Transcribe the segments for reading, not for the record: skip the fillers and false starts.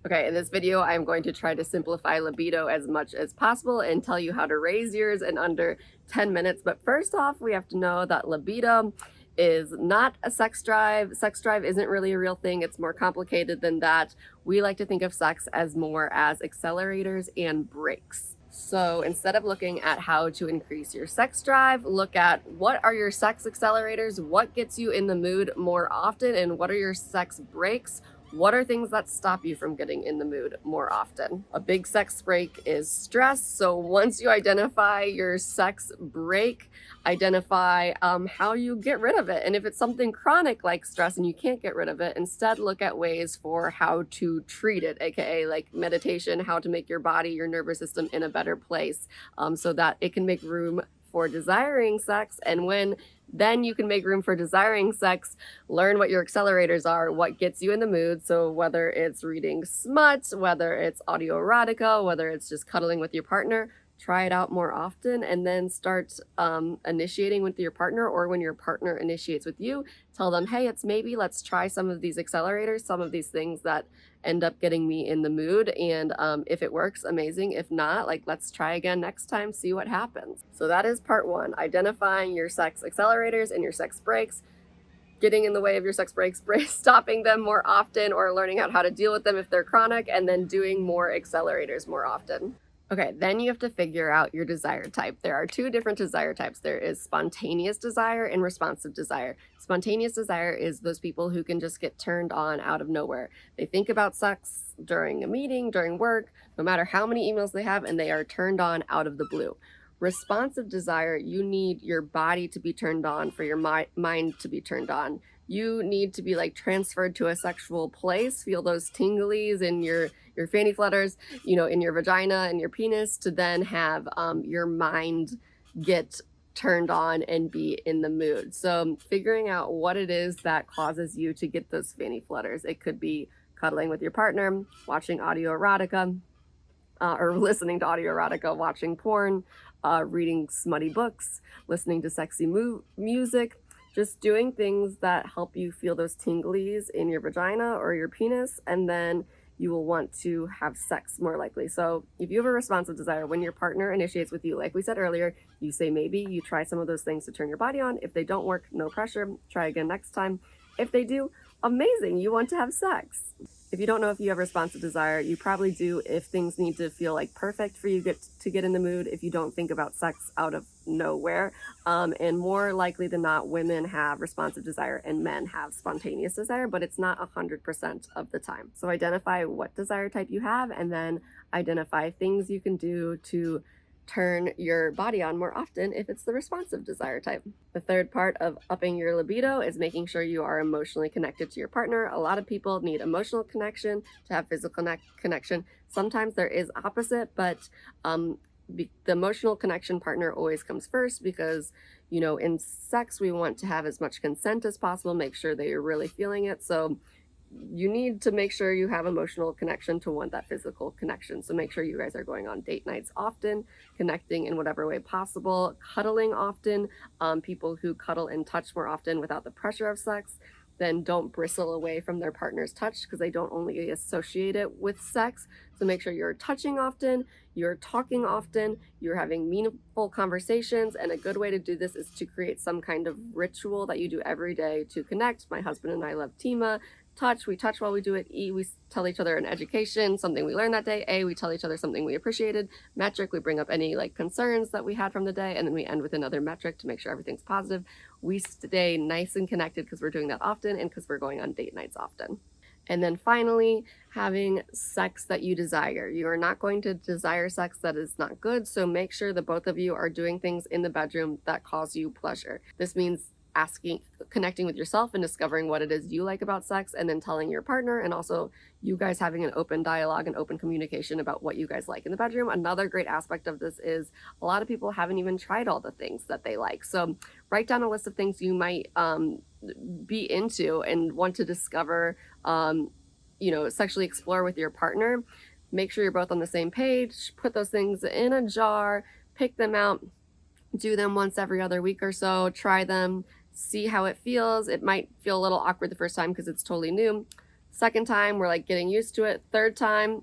Okay, in this video, I'm going to try to simplify libido as much as possible and tell you how to raise yours in under 10 minutes. But first off, we have to know that libido is not a sex drive. Sex drive isn't really a real thing. It's more complicated than that. We like to think of sex as more as accelerators and brakes. So instead of looking at how to increase your sex drive, look at what are your sex accelerators, what gets you in the mood more often, and what are your sex brakes. What are things that stop you from getting in the mood more often? A big sex break is stress. So once you identify your sex break, identify how you get rid of it. And if it's something chronic like stress and you can't get rid of it, instead look at ways for how to treat it, aka like meditation, how to make your body, your nervous system in a better place so that it can make room for desiring sex. And when then you can make room for desiring sex, learn what your accelerators are, what gets you in the mood. So whether it's reading smut, whether it's audio erotica, whether it's just cuddling with your partner, try it out more often and then start initiating with your partner, or when your partner initiates with you, tell them, hey, it's maybe let's try some of these accelerators, some of these things that end up getting me in the mood. And if it works, amazing. If not, like, let's try again next time, see what happens. So that is part one, identifying your sex accelerators and your sex brakes, getting in the way of your sex brakes, stopping them more often, or learning out how to deal with them if they're chronic, and then doing more accelerators more often. Okay, then you have to figure out your desire type. There are two different desire types. There is spontaneous desire and responsive desire. Spontaneous desire is those people who can just get turned on out of nowhere. They think about sex during a meeting, during work, no matter how many emails they have, and they are turned on out of the blue. Responsive desire, you need your body to be turned on for your mind to be turned on. You need to be like transferred to a sexual place, feel those tinglies in your fanny flutters, in your vagina and your penis, to then have your mind get turned on and be in the mood. So figuring out what it is that causes you to get those fanny flutters. It could be cuddling with your partner, watching audio erotica, or listening to audio erotica, watching porn, reading smutty books, listening to sexy music, just doing things that help you feel those tinglies in your vagina or your penis, and then you will want to have sex more likely. So if you have a responsive desire, when your partner initiates with you, like we said earlier, you say maybe, you try some of those things to turn your body on. If they don't work, no pressure, try again next time. If they do, amazing, you want to have sex. If you don't know if you have responsive desire, you probably do if things need to feel like perfect for you to get in the mood, if you don't think about sex out of nowhere. And more likely than not, women have responsive desire and men have spontaneous desire, but it's not 100% of the time. So identify what desire type you have, and then identify things you can do to turn your body on more often if it's the responsive desire type. The third part of upping your libido is making sure you are emotionally connected to your partner. A lot of people need emotional connection to have physical connection. Sometimes there is opposite, but the emotional connection partner always comes first, because in sex we want to have as much consent as possible, make sure that you're really feeling it. So you need to make sure you have emotional connection to want that physical connection. So make sure you guys are going on date nights often, connecting in whatever way possible, cuddling often. People who cuddle and touch more often without the pressure of sex, then don't bristle away from their partner's touch, because they don't only associate it with sex. So make sure you're touching often, you're talking often, you're having meaningful conversations. And a good way to do this is to create some kind of ritual that you do every day to connect. My husband and I love Tima. We touch while we do it. E, we tell each other an education, something we learned that day. A, we tell each other something we appreciated. Metric, we bring up any concerns that we had from the day, and then we end with another metric to make sure everything's positive. We stay nice and connected because we're doing that often, and because we're going on date nights often. And then finally, having sex that you desire. You are not going to desire sex that is not good, so make sure that both of you are doing things in the bedroom that cause you pleasure. This means connecting with yourself and discovering what it is you like about sex, and then telling your partner, and also you guys having an open dialogue and open communication about what you guys like in the bedroom. Another great aspect of this is a lot of people haven't even tried all the things that they like. So write down a list of things you might be into and want to discover, sexually explore with your partner. Make sure you're both on the same page, put those things in a jar, pick them out, do them once every other week or so, try them, see how it feels. It might feel a little awkward the first time because it's totally new. Second time, we're like getting used to it. Third time,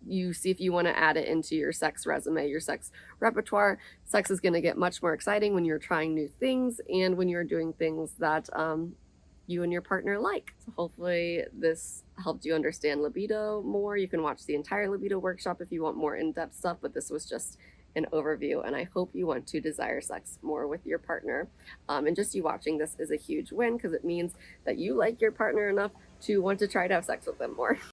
you see if you want to add it into your sex resume, your sex repertoire. Sex is going to get much more exciting when you're trying new things and when you're doing things that you and your partner like. So hopefully this helped you understand libido more. You can watch the entire libido workshop if you want more in-depth stuff, but this was just an overview, and I hope you want to desire sex more with your partner. And just you watching this is a huge win because it means that you like your partner enough to want to try to have sex with them more.